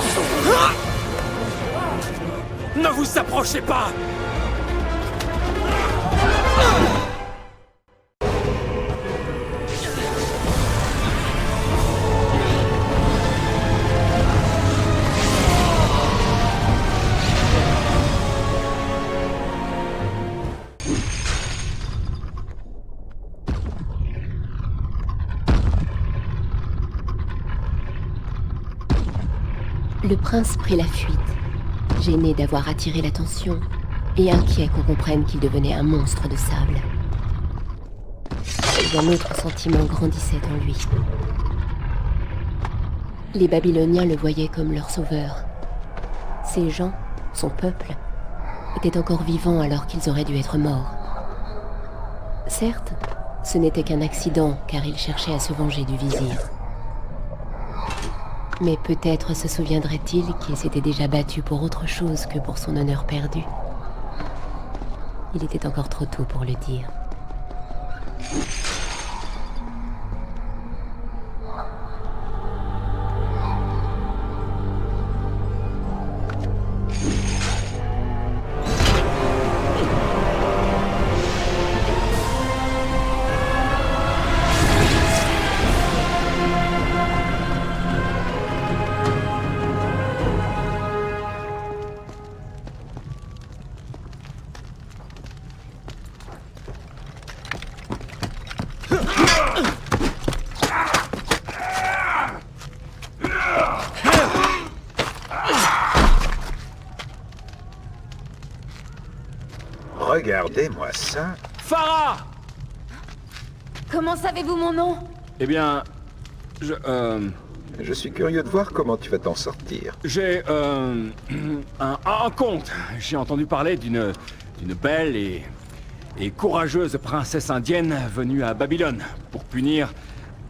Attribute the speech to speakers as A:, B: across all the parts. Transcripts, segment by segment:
A: sauve. Ne vous approchez pas!
B: Le prince prit la fuite, gêné d'avoir attiré l'attention et inquiet qu'on comprenne qu'il devenait un monstre de sable. Et un autre sentiment grandissait en lui. Les Babyloniens le voyaient comme leur sauveur. Ces gens, son peuple, étaient encore vivants alors qu'ils auraient dû être morts. Certes, ce n'était qu'un accident car il cherchait à se venger du vizir. Mais peut-être se souviendrait-il qu'il s'était déjà battu pour autre chose que pour son honneur perdu. Il était encore trop tôt pour le dire.
C: Regardez-moi ça.
A: Farah!
D: Comment savez-vous mon nom?
A: Eh bien,
C: Je suis curieux de voir comment tu vas t'en sortir.
A: j'ai, un conte. J'ai entendu parler d'une belle et courageuse princesse indienne venue à Babylone pour punir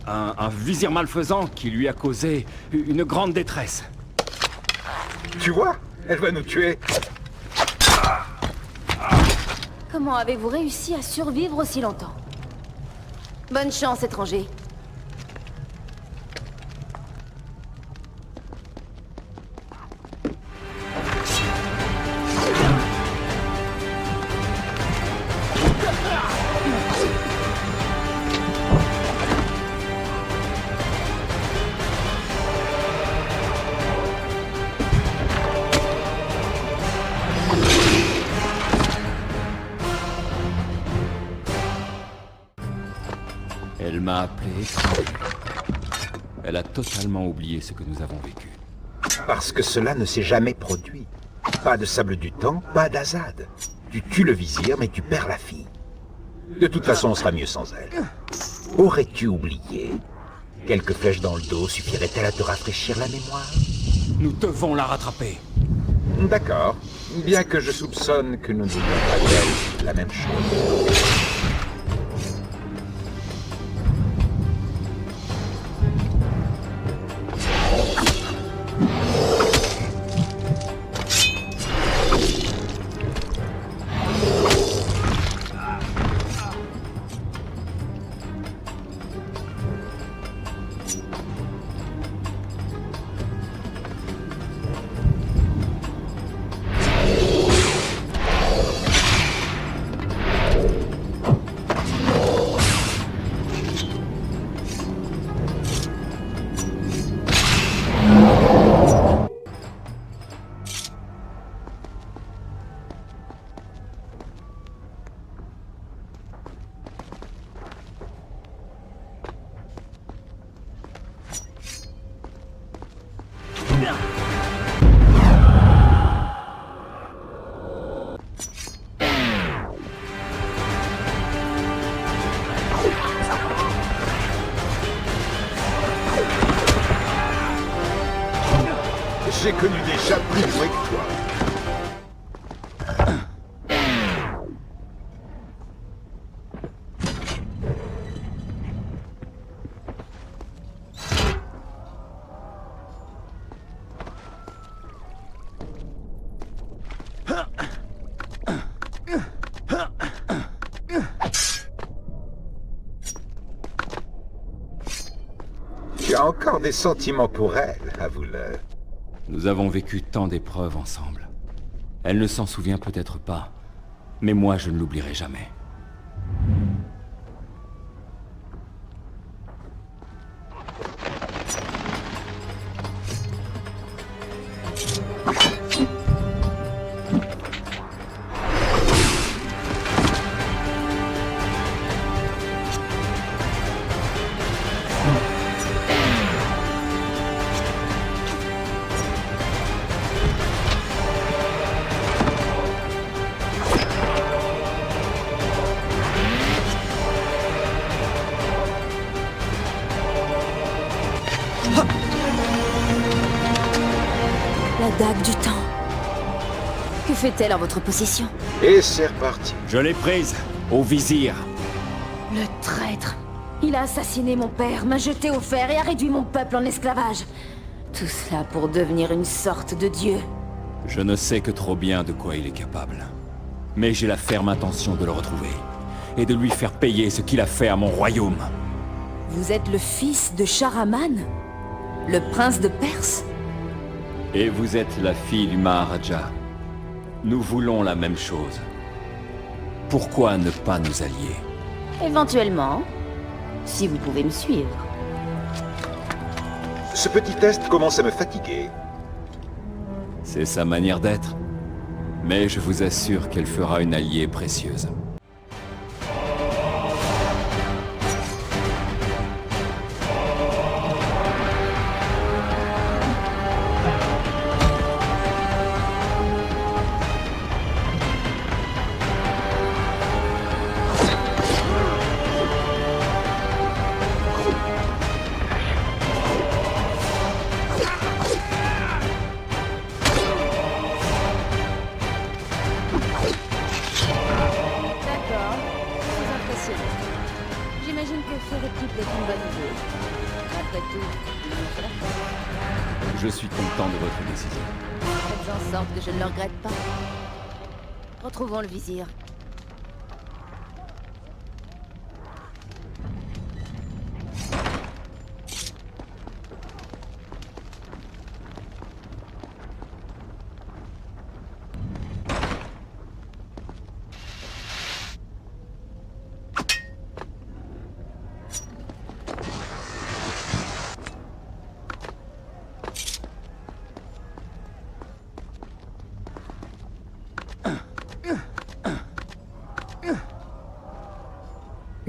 A: un vizir malfaisant qui lui a causé une grande détresse.
C: Tu vois, elle va nous tuer.
D: Comment avez-vous réussi à survivre aussi longtemps? Bonne chance, étranger.
A: Elle m'a appelé étranger. Elle a totalement oublié ce que nous avons vécu.
C: Parce que cela ne s'est jamais produit. Pas de sable du temps, pas d'Azad. Tu tues le vizir, mais tu perds la fille. De toute façon, on sera mieux sans elle. Aurais-tu oublié? Quelques flèches dans le dos suffiraient-elles à te rafraîchir la mémoire?
A: Nous devons la rattraper.
C: D'accord. Bien que je soupçonne que nous ne voulions pas d'elle la même chose. J'ai connu des chats plus doués que toi. Tu as encore des sentiments pour elle, avoue-le.
A: Nous avons vécu tant d'épreuves ensemble. Elle ne s'en souvient peut-être pas, mais moi je ne l'oublierai jamais.
D: La dague du temps. Que fait-elle en votre possession?
C: Et c'est reparti.
A: Je l'ai prise, au vizir.
D: Le traître. Il a assassiné mon père, m'a jeté au fer et a réduit mon peuple en esclavage. Tout cela pour devenir une sorte de dieu.
A: Je ne sais que trop bien de quoi il est capable. Mais j'ai la ferme intention de le retrouver. Et de lui faire payer ce qu'il a fait à mon royaume.
D: Vous êtes le fils de Shahraman? Le prince de Perse?
A: Et vous êtes la fille du Maharaja. Nous voulons la même chose. Pourquoi ne pas nous allier?
D: Éventuellement, si vous pouvez me suivre.
C: Ce petit test commence à me fatiguer.
A: C'est sa manière d'être. Mais je vous assure qu'elle fera une alliée précieuse.
D: D'accord, c'est impressionnant. J'imagine que faire équipe est une bonne idée. Après tout, il me fait la fête.
A: Je suis content de votre décision.
D: Faites en sorte que je ne le regrette pas. Retrouvons le vizir.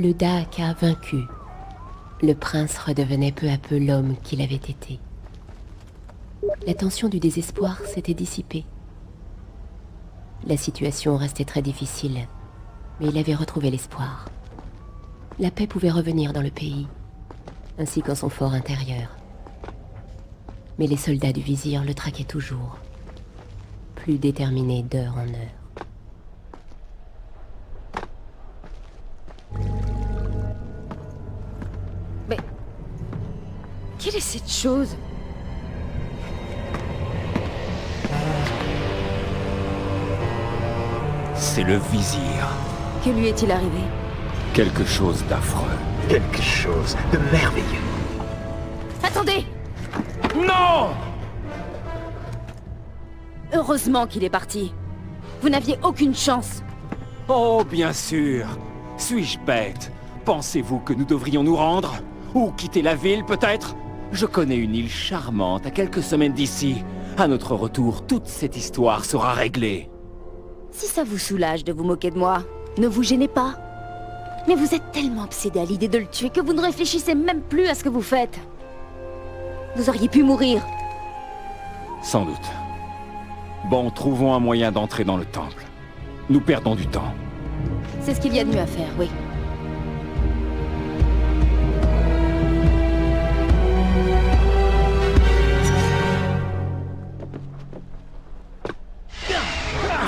B: Le Daak a vaincu. Le prince redevenait peu à peu l'homme qu'il avait été. La tension du désespoir s'était dissipée. La situation restait très difficile, mais il avait retrouvé l'espoir. La paix pouvait revenir dans le pays, ainsi qu'en son fort intérieur. Mais les soldats du vizir le traquaient toujours, plus déterminés d'heure en heure.
D: Mais... quelle est cette chose?
A: C'est le vizir.
D: Que lui est-il arrivé?
A: Quelque chose d'affreux.
C: Quelque chose de merveilleux.
D: Attendez!
A: Non!
D: Heureusement qu'il est parti. Vous n'aviez aucune chance.
A: Oh, bien sûr. Suis-je bête? Pensez-vous que nous devrions nous rendre? Ou quitter la ville, peut-être? Je connais une île charmante à quelques semaines d'ici. À notre retour, toute cette histoire sera réglée.
D: Si ça vous soulage de vous moquer de moi, ne vous gênez pas. Mais vous êtes tellement obsédé à l'idée de le tuer que vous ne réfléchissez même plus à ce que vous faites. Vous auriez pu mourir.
A: Sans doute. Bon, trouvons un moyen d'entrer dans le temple. Nous perdons du temps.
D: C'est ce qu'il y a de mieux à faire, oui.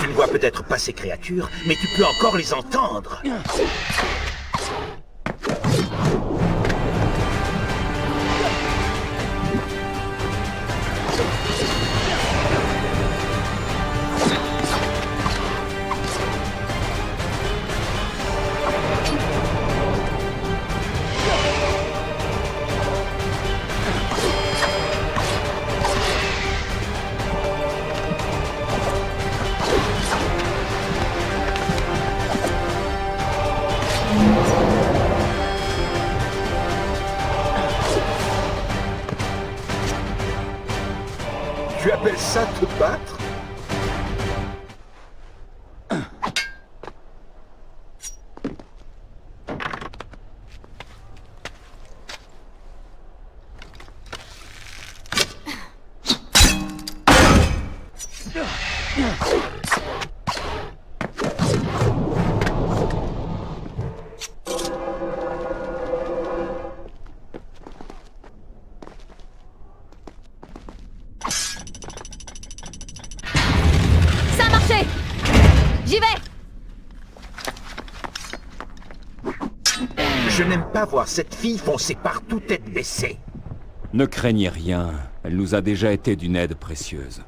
C: Tu ne vois peut-être pas ces créatures, mais tu peux encore les entendre. appelles ça te battre?
D: Ça a marché! J'y vais!
C: Je n'aime pas voir cette fille foncer partout tête baissée.
A: Ne craignez rien, elle nous a déjà été d'une aide précieuse.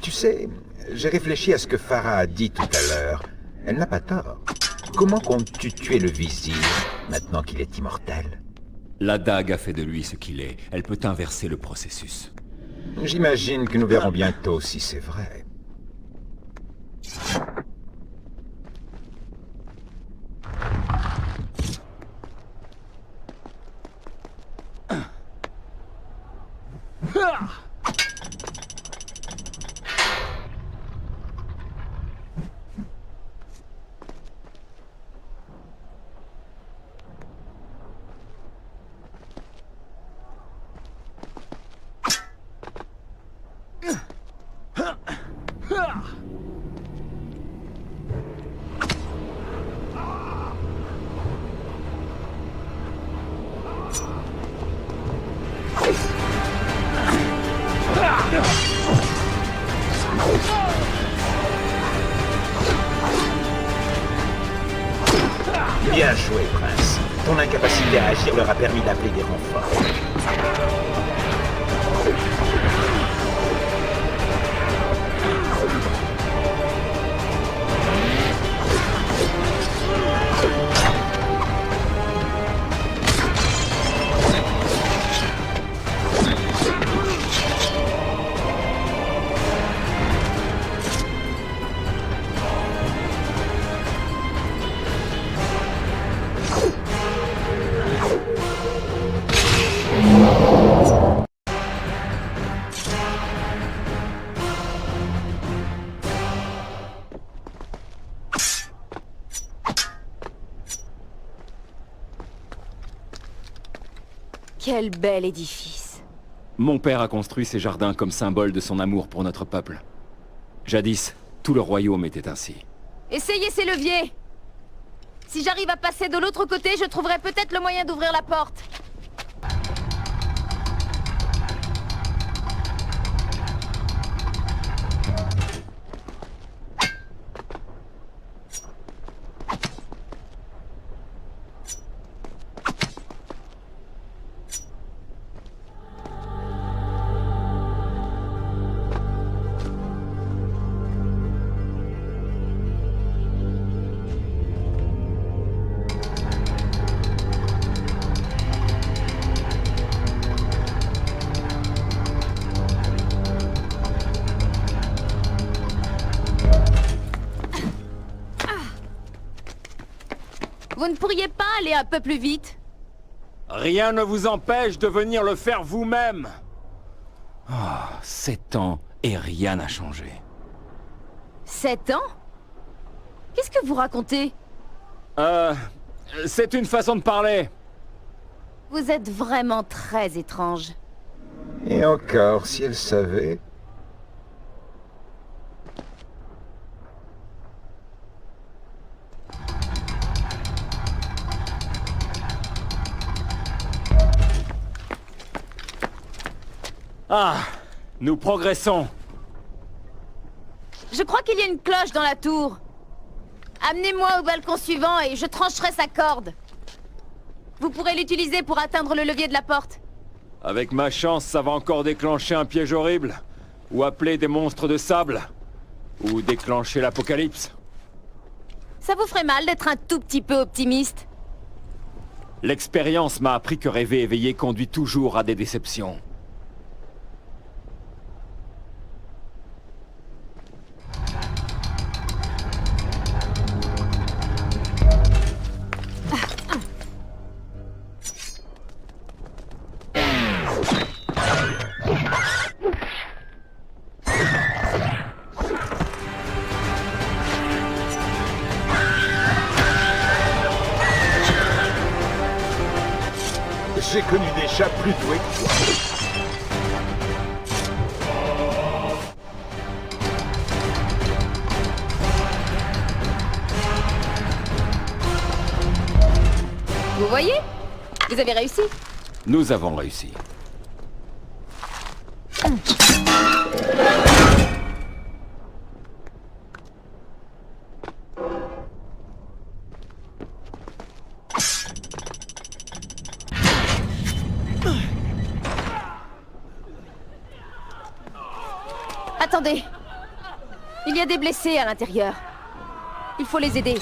C: Tu sais, j'ai réfléchi à ce que Farah a dit tout à l'heure. Elle n'a pas tort. Comment comptes-tu tuer le vizir, maintenant qu'il est immortel?
A: La dague a fait de lui ce qu'il est. Elle peut inverser le processus.
C: J'imagine que nous verrons bientôt si c'est vrai. Bien joué, Prince. Ton incapacité à agir leur a permis d'appeler des renforts.
D: Quel bel édifice.
A: Mon père a construit ces jardins comme symbole de son amour pour notre peuple. Jadis, tout le royaume était ainsi.
D: Essayez ces leviers! Si j'arrive à passer de l'autre côté, je trouverai peut-être le moyen d'ouvrir la porte. Vous ne pourriez pas aller un peu plus vite?
A: Rien ne vous empêche de venir le faire vous-même. 7 ans et rien n'a changé.
D: 7 ans? Qu'est-ce que vous racontez?
A: C'est une façon de parler.
D: Vous êtes vraiment très étrange.
C: Et encore, si elle savait...
A: Ah, nous progressons.
D: Je crois qu'il y a une cloche dans la tour. Amenez-moi au balcon suivant et je trancherai sa corde. Vous pourrez l'utiliser pour atteindre le levier de la porte.
A: Avec ma chance, ça va encore déclencher un piège horrible. Ou appeler des monstres de sable. Ou déclencher l'apocalypse.
D: Ça vous ferait mal d'être un tout petit peu optimiste?
A: L'expérience m'a appris que rêver éveillé conduit toujours à des déceptions.
C: J'ai connu des chats plus doués que toi.
D: Vous voyez? Vous avez réussi.
A: Nous avons réussi.
D: Attendez. Il y a des blessés à l'intérieur. Il faut les aider.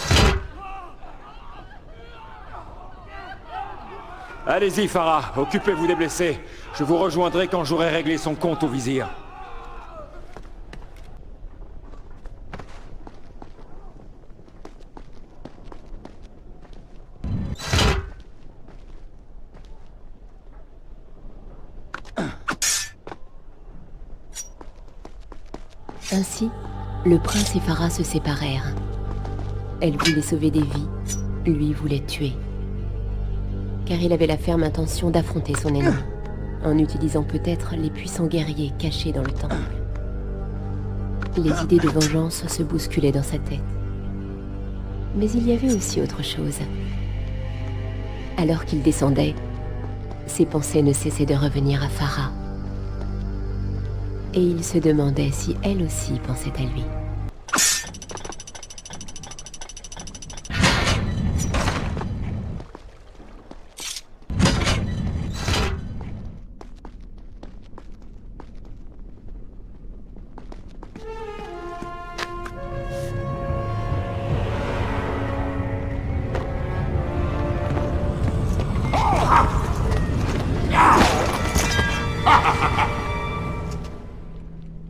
A: Allez-y, Farah, occupez-vous des blessés. Je vous rejoindrai quand j'aurai réglé son compte au vizir.
B: Ainsi, le prince et Farah se séparèrent. Elle voulait sauver des vies, lui voulait tuer. Car il avait la ferme intention d'affronter son ennemi, en utilisant peut-être les puissants guerriers cachés dans le temple. Les idées de vengeance se bousculaient dans sa tête. Mais il y avait aussi autre chose. Alors qu'il descendait, ses pensées ne cessaient de revenir à Farah. Et il se demandait si elle aussi pensait à lui.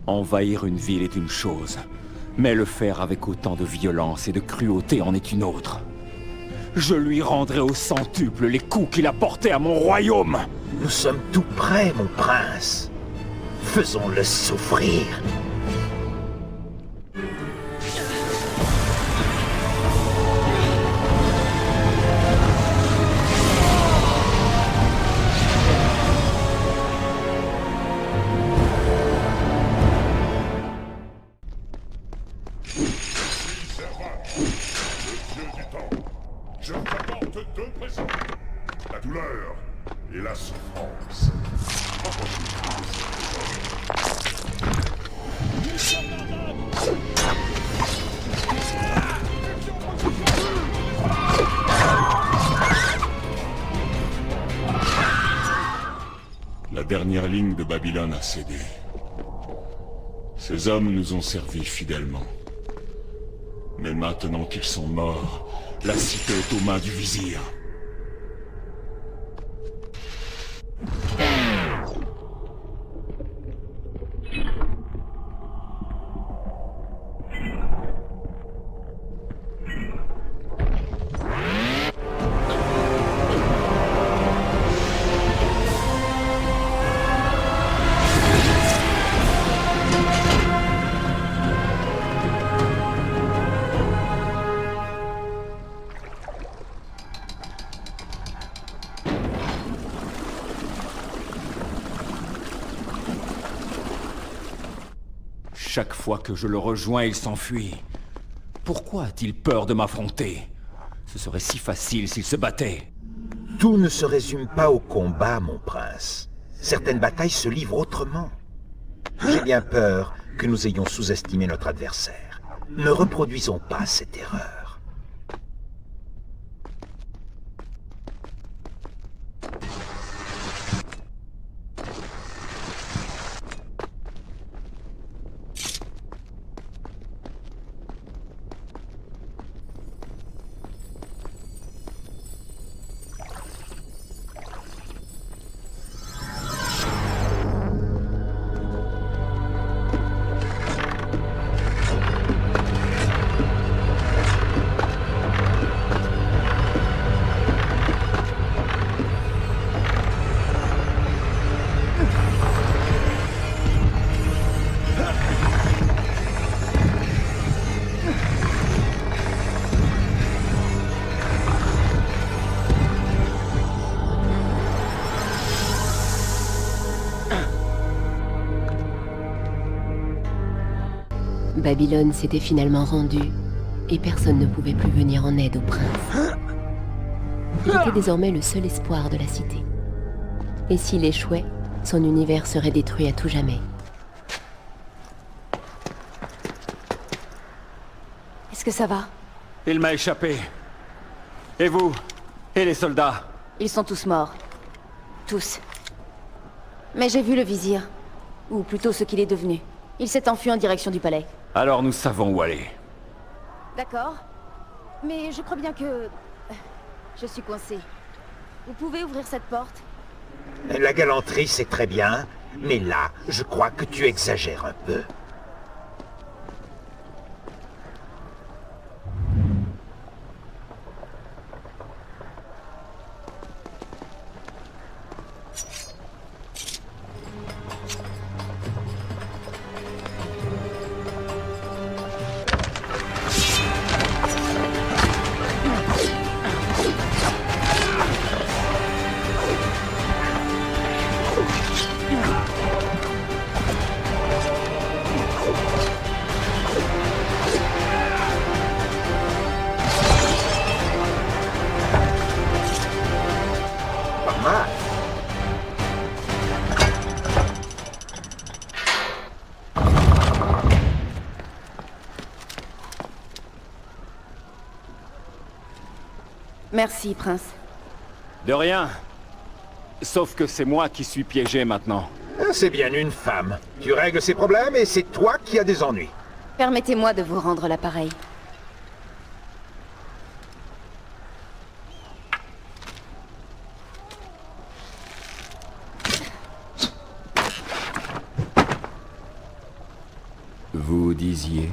A: Envahir une ville est une chose, mais le faire avec autant de violence et de cruauté en est une autre. Je lui rendrai au centuple les coups qu'il a portés à mon royaume.
C: Nous sommes tout prêts, mon prince. Faisons-le souffrir.
E: Je vous apporte deux présents. La douleur et la souffrance. Rapprochez-vous de ces trésors. La dernière ligne de Babylone a cédé. Ces hommes nous ont servi fidèlement. Mais maintenant qu'ils sont morts, la cité est aux mains du vizir.
A: Chaque fois que je le rejoins, il s'enfuit. Pourquoi a-t-il peur de m'affronter? Ce serait si facile s'il se battait.
C: Tout ne se résume pas au combat, mon prince. Certaines batailles se livrent autrement. J'ai bien peur que nous ayons sous-estimé notre adversaire. Ne reproduisons pas cette erreur.
B: Babylone s'était finalement rendue, et personne ne pouvait plus venir en aide au prince. Il était désormais le seul espoir de la cité. Et s'il échouait, son univers serait détruit à tout jamais.
D: Est-ce que ça va?
A: Il m'a échappé. Et vous? Et les soldats?
D: Ils sont tous morts. Tous. Mais j'ai vu le vizir. Ou plutôt ce qu'il est devenu. Il s'est enfui en direction du palais.
A: Alors nous savons où aller.
D: D'accord. Mais je crois bien que... Je suis coincée. Vous pouvez ouvrir cette porte?
C: La galanterie, c'est très bien, mais là, je crois que tu exagères un peu. Pas mal.
D: Merci, prince.
A: De rien. Sauf que c'est moi qui suis piégé maintenant.
C: C'est bien une femme. Tu règles ses problèmes et c'est toi qui as des ennuis.
D: Permettez-moi de vous rendre l'appareil.
A: Vous disiez?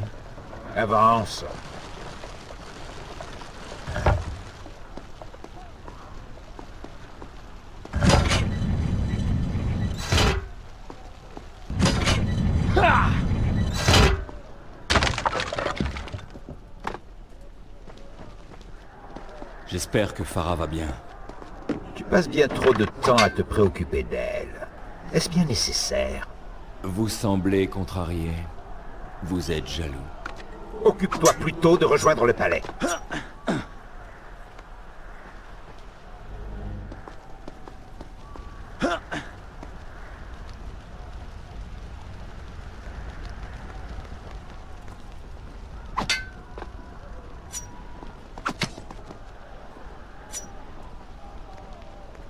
C: Avance.
A: J'espère que Farah va bien.
C: Tu passes bien trop de temps à te préoccuper d'elle. Est-ce bien nécessaire?
A: Vous semblez contrarié. Vous êtes jaloux.
C: Occupe-toi plutôt de rejoindre le palais.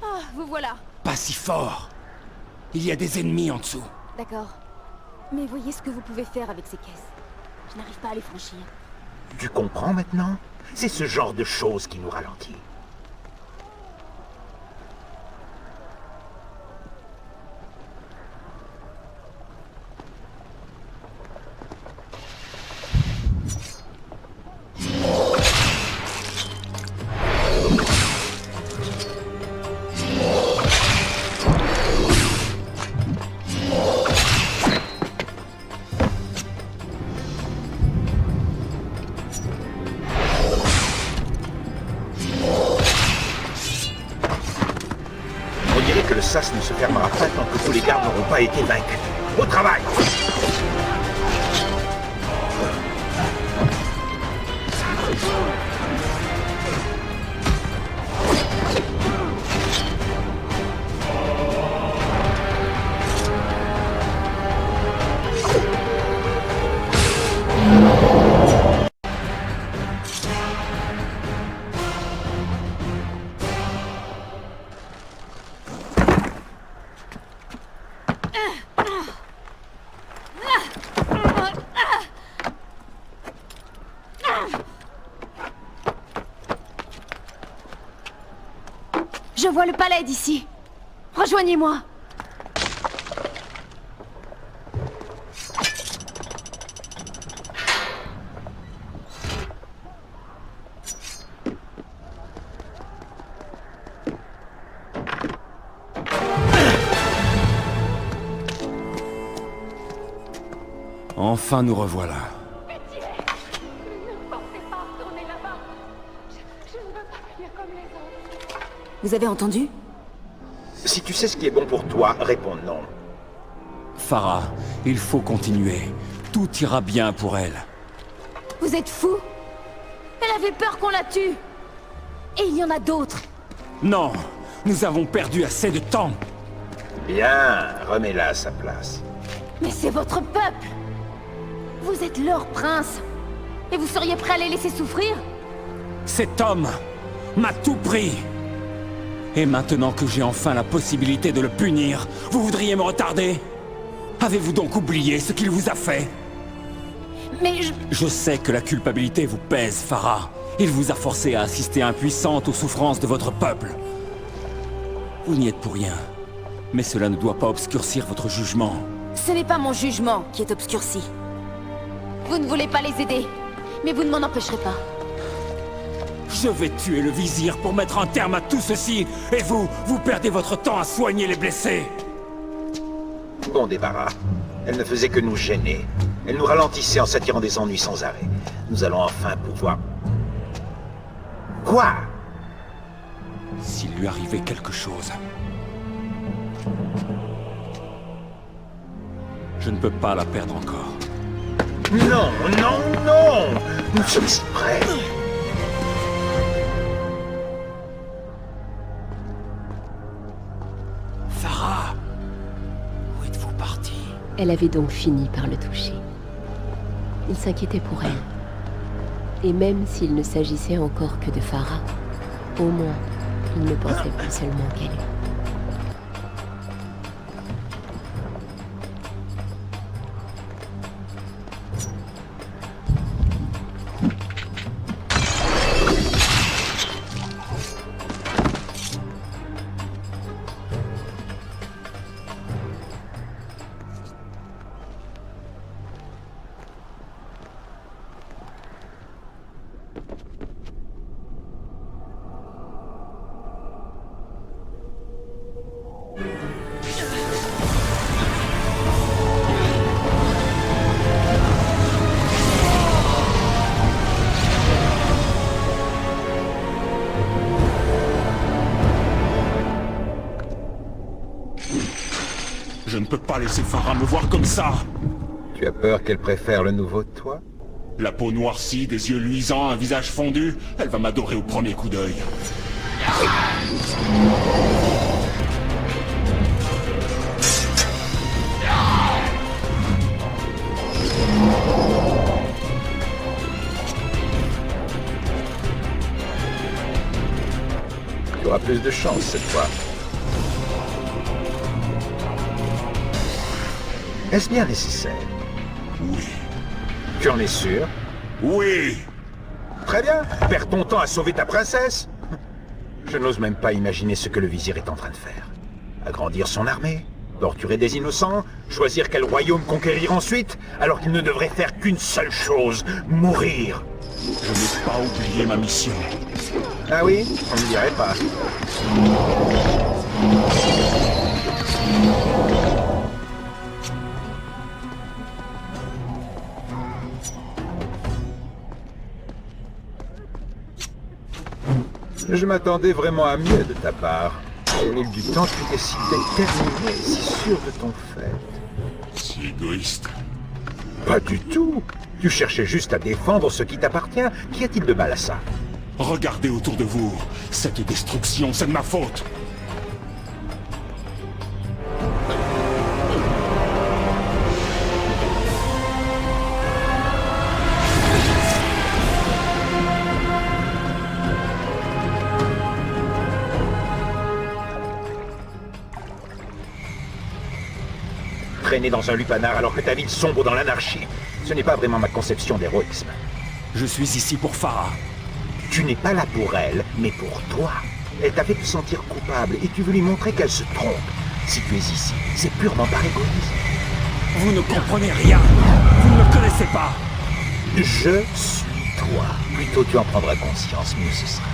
D: Ah, vous voilà.
A: Pas si fort. Il y a des ennemis en dessous.
D: D'accord. Mais voyez ce que vous pouvez faire avec ces caisses. Je n'arrive pas à les franchir.
C: Tu comprends maintenant? C'est ce genre de choses qui nous ralentit. On dirait que le sas ne se fermera pas tant que tous les gardes n'auront pas été vaincus. Au travail!
D: Je vois le palais d'ici. Rejoignez-moi.
A: Enfin nous revoilà.
F: Pitié! Ne pensez pas retourner là-bas. Je ne veux pas finir comme les autres.
D: Vous avez entendu?
C: Si tu sais ce qui est bon pour toi, réponds non.
A: Farah, il faut continuer. tout ira bien pour elle.
D: Vous êtes fous? Elle avait peur qu'on la tue. Et il y en a d'autres.
A: Non, nous avons perdu assez de temps.
C: Bien, remets-la à sa place.
D: Mais c'est votre peuple. Vous êtes leur prince. Et vous seriez prêt à les laisser souffrir?
A: Cet homme m'a tout pris. Et maintenant que j'ai enfin la possibilité de le punir, vous voudriez me retarder? Avez-vous donc oublié ce qu'il vous a fait?
D: Mais
A: Je sais que la culpabilité vous pèse, Farah. Il vous a forcé à assister impuissante aux souffrances de votre peuple. Vous n'y êtes pour rien. Mais cela ne doit pas obscurcir votre jugement.
D: ce n'est pas mon jugement qui est obscurci. Vous ne voulez pas les aider, mais vous ne m'en empêcherez pas.
A: Je vais tuer le vizir pour mettre un terme à tout ceci, et vous perdez votre temps à soigner les blessés.
C: Bon débarras. Elle ne faisait que nous gêner. Elle nous ralentissait en s'attirant des ennuis sans arrêt. Nous allons enfin pouvoir... Quoi?
A: S'il lui arrivait quelque chose... Je ne peux pas la perdre encore.
C: Non, non, non! Nous sommes si près.
A: Farah, où êtes-vous partie?
B: Elle avait donc fini par le toucher. Il s'inquiétait pour elle. Et même s'il ne s'agissait encore que de Farah, au moins, il ne pensait plus seulement qu'à lui.
E: Je ne peux pas laisser Farah me voir comme ça.
C: Tu as peur qu'elle préfère le nouveau de toi?
E: La peau noircie, des yeux luisants, un visage fondu, elle va m'adorer au premier coup d'œil.
C: Tu auras plus de chance cette fois. Est-ce bien nécessaire?
E: Oui.
C: Tu en es sûr?
E: Oui!
C: Très bien. Perds ton temps à sauver ta princesse. Je n'ose même pas imaginer ce que le vizir est en train de faire. Agrandir son armée, torturer des innocents, choisir quel royaume conquérir ensuite, alors qu'il ne devrait faire qu'une seule chose, mourir.
E: Je n'ai pas oublié ma mission.
C: Ah oui? On ne dirait pas. Je m'attendais vraiment à mieux de ta part. Au fil du temps, tu étais si déterminé, si sûr de ton fait.
E: Si égoïste.
C: Pas du tout. Tu cherchais juste à défendre ce qui t'appartient. Qu'y a-t-il de mal à ça?
E: Regardez autour de vous. Cette destruction, c'est de ma faute.
C: Traîner dans un lupanar alors que ta ville sombre dans l'anarchie. Ce n'est pas vraiment ma conception d'héroïsme.
A: Je suis ici pour Farah.
C: Tu n'es pas là pour elle, mais pour toi. Elle t'a fait te sentir coupable et tu veux lui montrer qu'elle se trompe. Si tu es ici, c'est purement par égoïsme.
A: Vous ne comprenez rien. Vous ne me connaissez pas.
C: Je suis toi. Plus tôt tu en prendras conscience, mieux ce sera.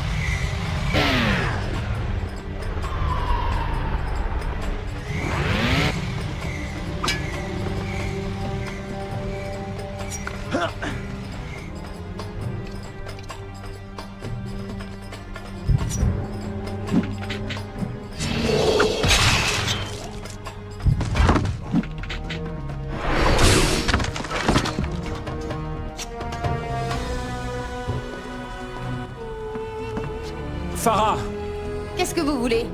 A: Farah!
D: Qu'est-ce que vous voulez?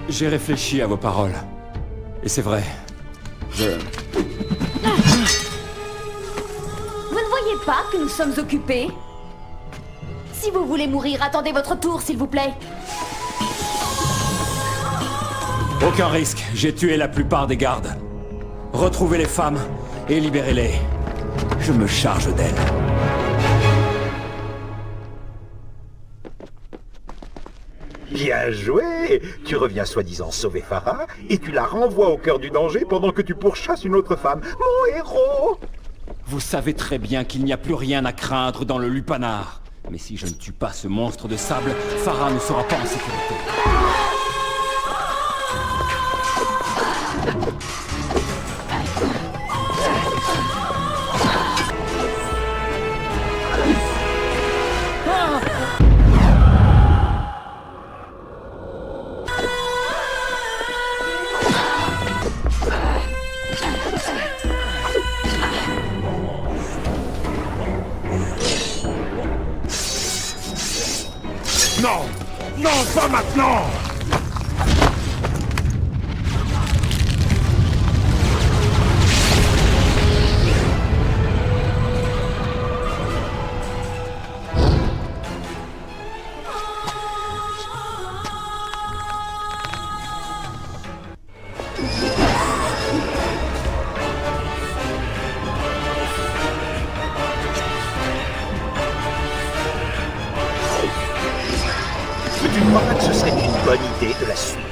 A: J'ai réfléchi à vos paroles. Et c'est vrai.
D: Vous ne voyez pas que nous sommes occupés? Si vous voulez mourir, attendez votre tour, s'il vous plaît.
A: Aucun risque, j'ai tué la plupart des gardes. Retrouvez les femmes et libérez-les. Je me charge d'elles.
C: Bien joué! Tu reviens soi-disant sauver Farah, et tu la renvoies au cœur du danger pendant que tu pourchasses une autre femme. Mon héros!
A: Vous savez très bien qu'il n'y a plus rien à craindre dans le lupanar. Mais si je ne tue pas ce monstre de sable, Farah ne sera pas en sécurité.
E: Non! Non, pas maintenant!
C: Tu ne crois pas que ce serait une bonne idée de la suivre?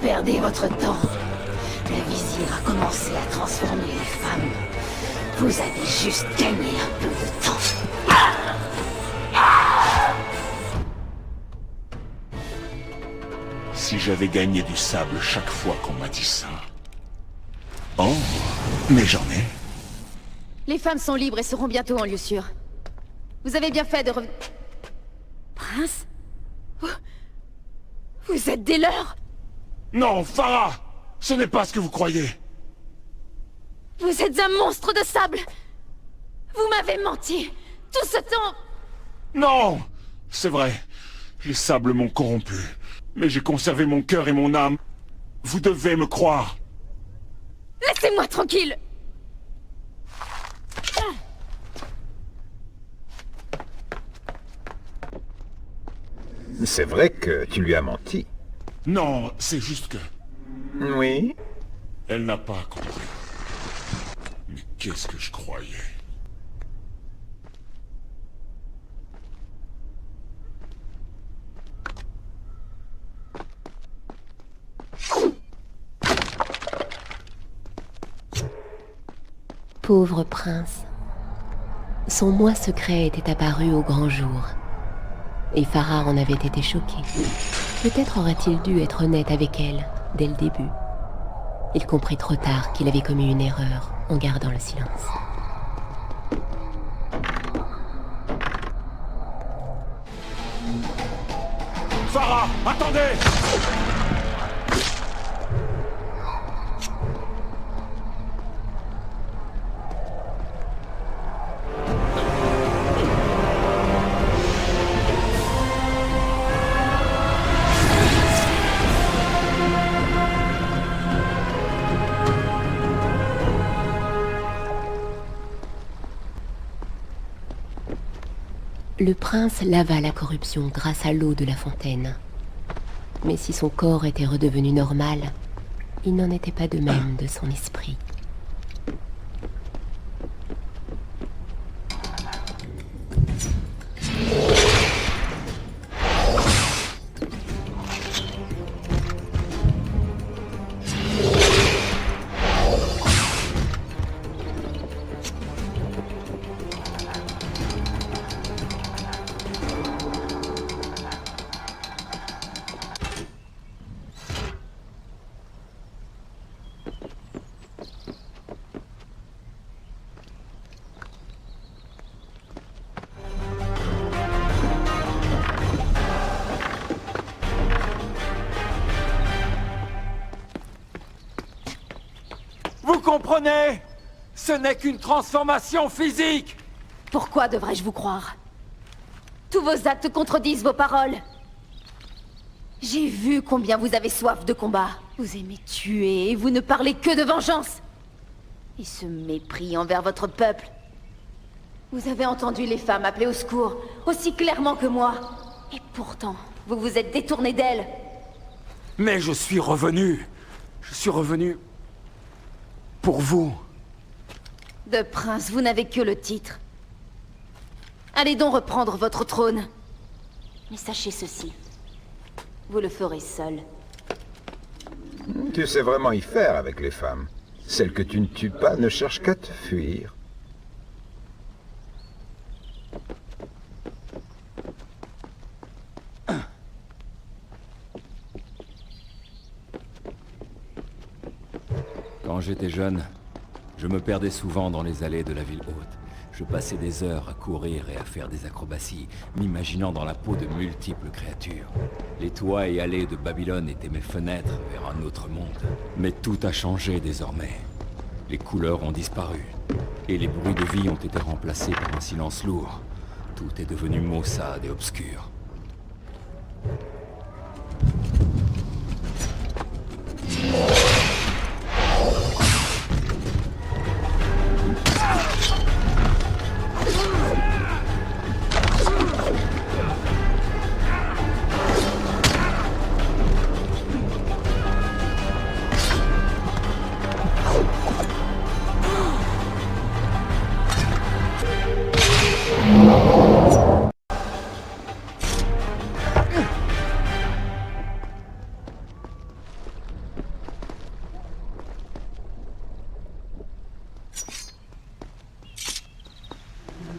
G: Perdez votre temps. Le vizir a commencé à transformer les femmes. Vous avez juste gagné un peu de temps.
E: Si j'avais gagné du sable chaque fois qu'on m'a dit ça. Oh, mais j'en ai.
D: Les femmes sont libres et seront bientôt en lieu sûr. Vous avez bien fait de revenir... Prince? Vous êtes des leurs?
E: Non, Farah! Ce n'est pas ce que vous croyez.
D: Vous êtes un monstre de sable! Vous m'avez menti! Tout ce temps...
E: Non! C'est vrai. Les sables m'ont corrompu. Mais j'ai conservé mon cœur et mon âme. Vous devez me croire.
D: Laissez-moi tranquille!
C: C'est vrai que tu lui as menti.
E: Non, c'est juste que...
C: Oui?
E: Elle n'a pas compris. Mais qu'est-ce que je croyais?
B: Pauvre prince. Son moi secret était apparu au grand jour. Et Farah en avait été choqué. Peut-être aurait-il dû être honnête avec elle, dès le début. Il comprit trop tard qu'il avait commis une erreur en gardant le silence.
E: Farah, attendez!
B: Le prince lava la corruption grâce à l'eau de la fontaine. Mais si son corps était redevenu normal, il n'en était pas de même de son esprit.
A: Vous comprenez? Ce n'est qu'une transformation physique!
D: Pourquoi devrais-je vous croire? Tous vos actes contredisent vos paroles. J'ai vu combien vous avez soif de combat. Vous aimez tuer et vous ne parlez que de vengeance. Et ce mépris envers votre peuple. Vous avez entendu les femmes appeler au secours, aussi clairement que moi. Et pourtant, vous vous êtes détourné d'elles.
A: Mais je suis revenu. Je suis revenu... pour vous.
D: De prince, vous n'avez que le titre. Allez donc reprendre votre trône. Mais sachez ceci. Vous le ferez seul.
C: Tu sais vraiment y faire avec les femmes. Celles que tu ne tues pas ne cherchent qu'à te fuir.
A: Quand j'étais jeune, je me perdais souvent dans les allées de la ville haute. Je passais des heures à courir et à faire des acrobaties, m'imaginant dans la peau de multiples créatures. Les toits et allées de Babylone étaient mes fenêtres vers un autre monde. Mais tout a changé désormais. Les couleurs ont disparu, et les bruits de vie ont été remplacés par un silence lourd. Tout est devenu maussade et obscur.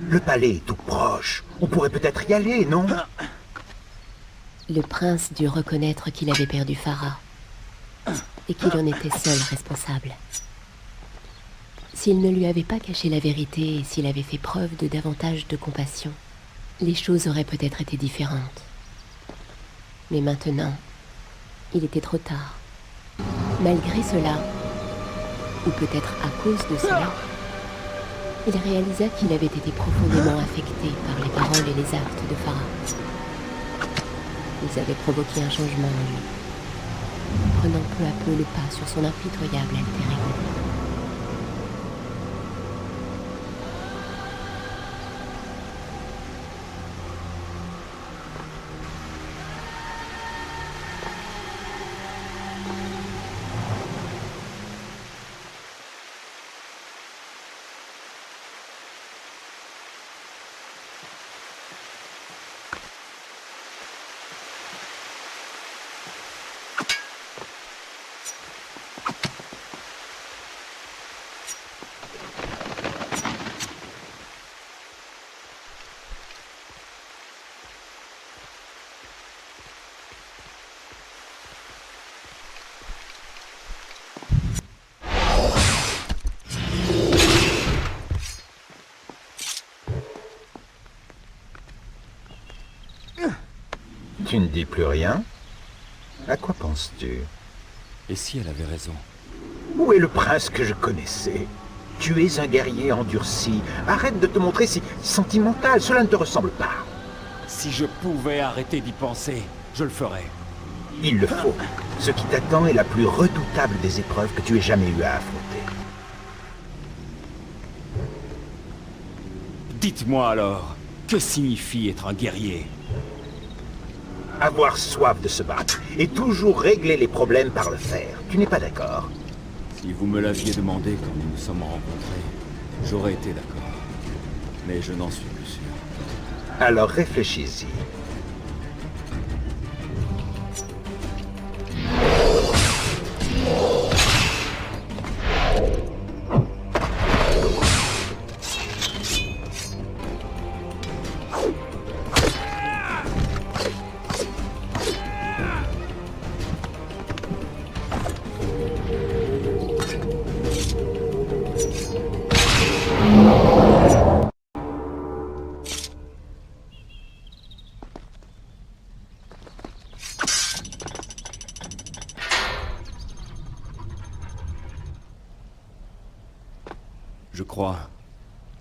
C: Le palais est tout proche. On pourrait peut-être y aller, non?
B: Le prince dut reconnaître qu'il avait perdu Farah, et qu'il en était seul responsable. S'il ne lui avait pas caché la vérité et s'il avait fait preuve de davantage de compassion, les choses auraient peut-être été différentes. Mais maintenant, il était trop tard. Malgré cela, ou peut-être à cause de cela, il réalisa qu'il avait été profondément affecté par les paroles et les actes de Farah. Ils avaient provoqué un changement en lui, prenant peu à peu le pas sur son impitoyable alter ego.
C: Tu ne dis plus rien? À quoi penses-tu?
A: Et si elle avait raison?
C: Où est le prince que je connaissais? Tu es un guerrier endurci. Arrête de te montrer si sentimental, cela ne te ressemble pas.
A: Si je pouvais arrêter d'y penser, je le ferais.
C: Il le faut. Ce qui t'attend est la plus redoutable des épreuves que tu aies jamais eu à affronter.
A: Dites-moi alors, que signifie être un guerrier?
C: Avoir soif de se battre et toujours régler les problèmes par le fer. Tu n'es pas d'accord?
A: Si vous me l'aviez demandé quand nous nous sommes rencontrés, j'aurais été d'accord. Mais je n'en suis plus sûr.
C: Alors réfléchis-y.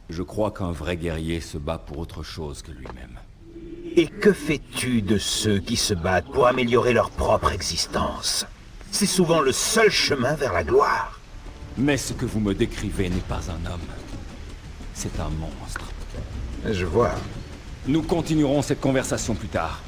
A: Je crois qu'un vrai guerrier se bat pour autre chose que lui-même.
C: Et que fais-tu de ceux qui se battent pour améliorer leur propre existence? C'est souvent le seul chemin vers la gloire.
A: Mais ce que vous me décrivez n'est pas un homme. C'est un monstre.
C: Je vois.
A: Nous continuerons cette conversation plus tard.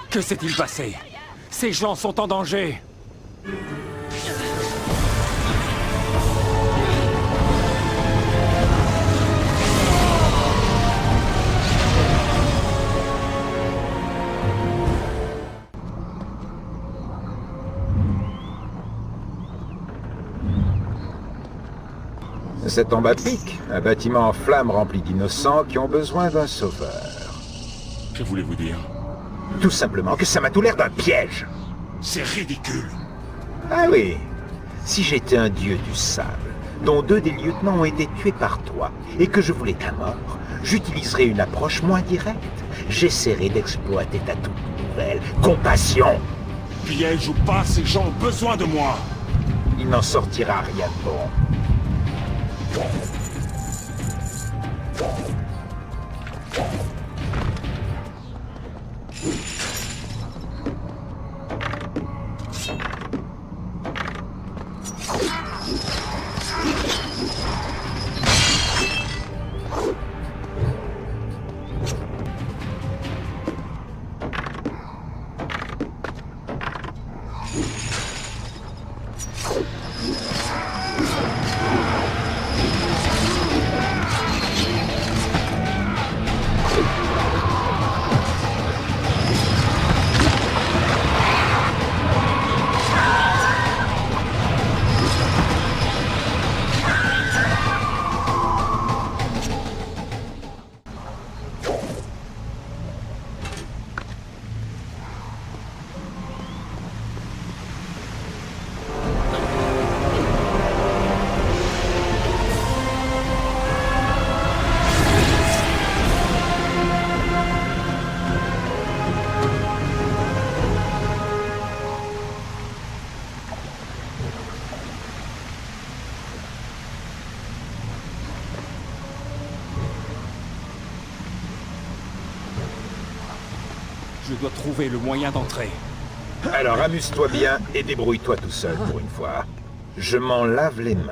A: Que s'est-il passé? Ces gens sont en danger!
C: C'est en bas de pic, un bâtiment en flammes rempli d'innocents qui ont besoin d'un sauveur.
E: Que voulez-vous dire?
C: Tout simplement que ça m'a tout l'air d'un piège.
E: C'est ridicule.
C: Ah oui, si j'étais un dieu du sable, dont 2 des lieutenants ont été tués par toi, et que je voulais ta mort, j'utiliserais une approche moins directe. J'essaierai d'exploiter ta toute nouvelle compassion.
E: Piège ou pas, ces gens ont besoin de moi.
C: Il n'en sortira rien de bon.
A: Je dois trouver le moyen d'entrer.
C: Alors amuse-toi bien et débrouille-toi tout seul pour une fois. Je m'en lave les mains.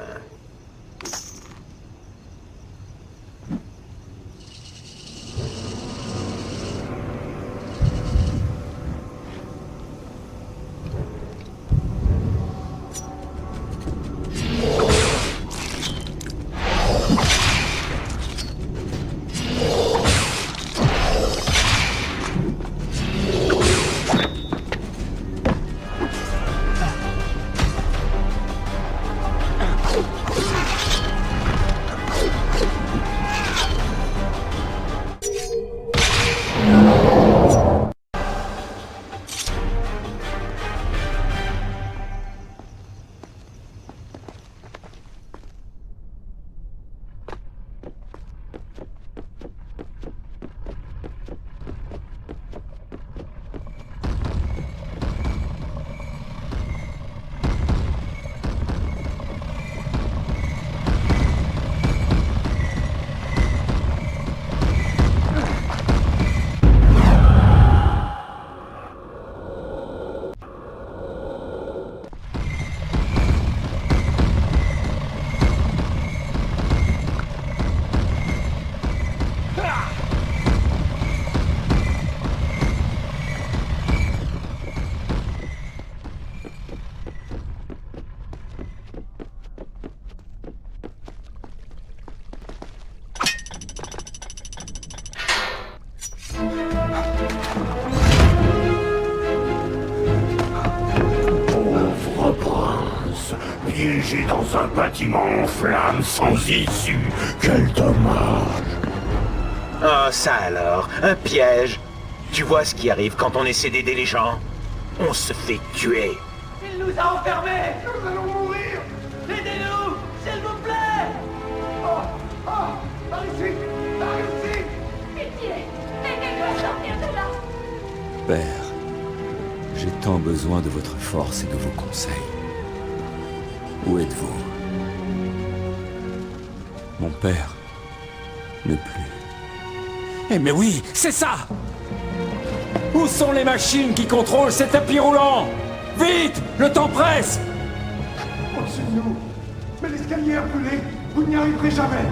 H: Piégé dans un bâtiment en flammes sans issue. Quel dommage.
C: Ah, ça alors, un piège. Tu vois ce qui arrive quand on essaie d'aider les gens? On se fait tuer.
I: Il nous a enfermés. Nous allons mourir. Aidez-nous, s'il vous plaît. Oh, par ici, par ici.
F: Pitié, aidez-nous à sortir de là.
A: Père, j'ai tant besoin de votre force et de vos conseils. Où êtes-vous? Mon père ne plus. Eh mais oui, c'est ça! Où sont les machines qui contrôlent ces tapis roulants? Vite! Le temps presse!
I: Poursuivez-vous. Mais l'escalier est brûlé. Vous n'y arriverez jamais.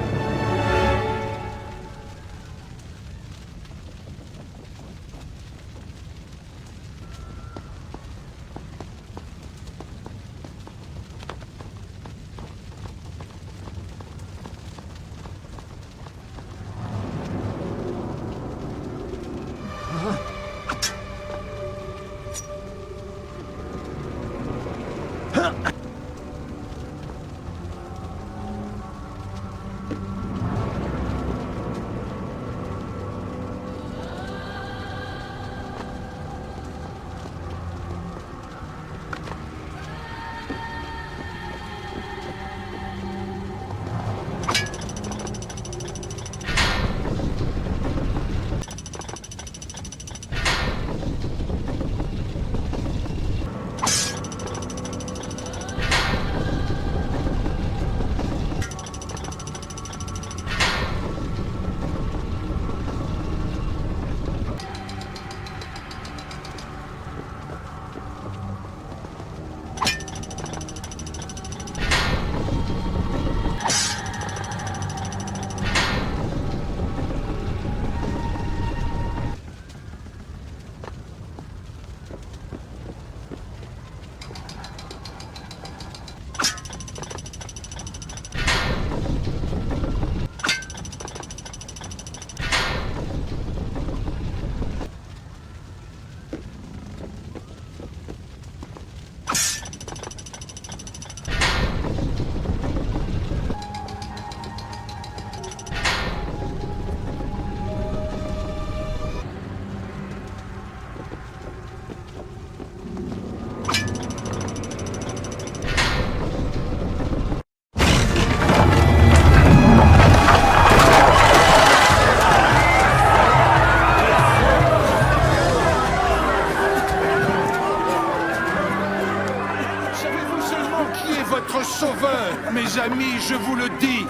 J: je vous le dis.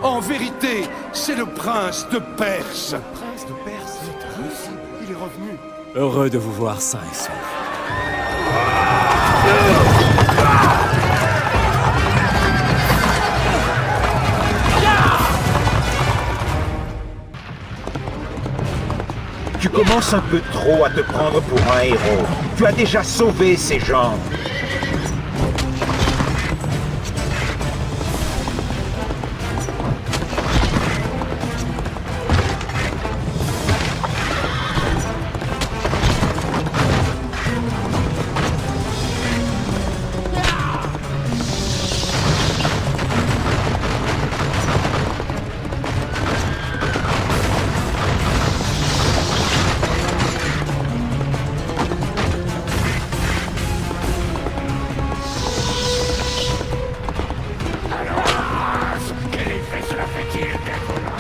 J: En vérité, c'est le prince de Perse.
E: Prince de Perse, il est revenu.
A: Heureux de vous voir sain et sauf.
C: Tu commences un peu trop à te prendre pour un héros. Tu as déjà sauvé ces gens.
H: Quel effet cela fait-il d'être là?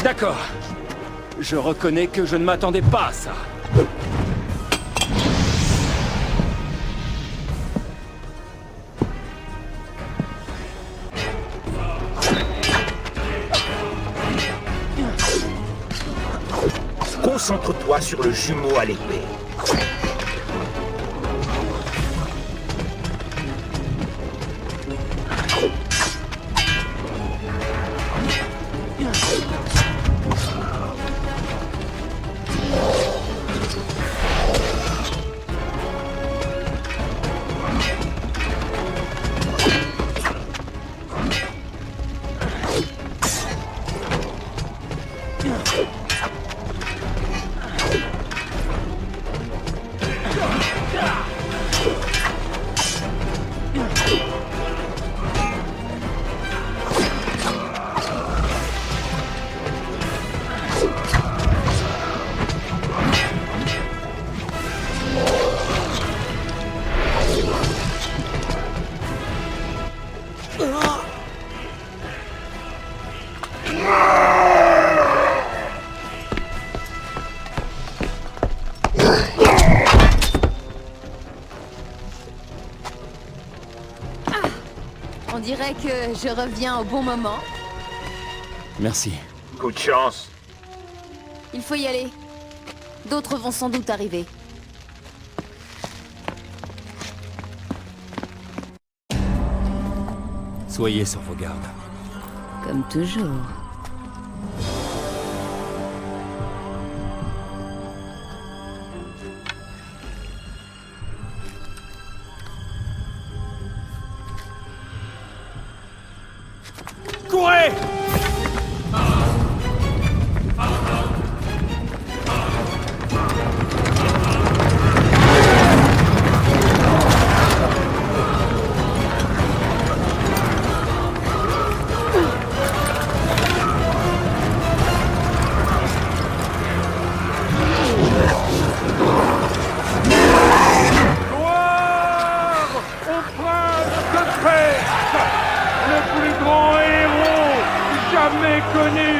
A: D'accord. Je reconnais que je ne m'attendais pas à ça.
C: Concentre-toi sur le jumeau à l'épée.
D: On dirait que je reviens au bon moment.
A: Merci.
C: Coup de chance.
D: Il faut y aller. D'autres vont sans doute arriver.
A: Soyez sur vos gardes.
B: Comme toujours.
A: Courez!
I: Gloire au prince de
J: jamais connu.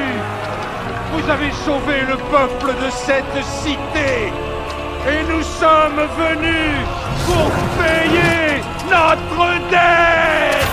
J: Vous avez sauvé le peuple de cette cité. Et nous sommes venus pour payer notre dette.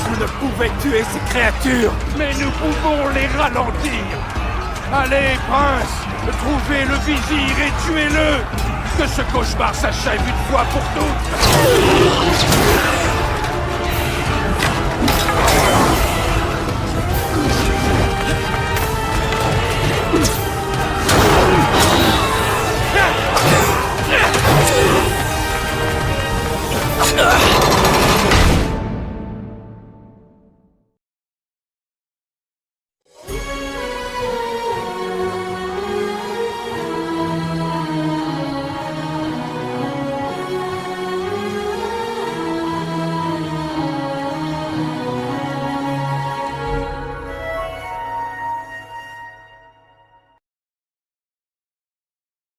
A: Vous ne pouvez tuer ces créatures!
J: Mais nous pouvons les ralentir. Allez, prince, trouvez le vizir et tuez-le. Que ce cauchemar s'achève une fois pour toutes.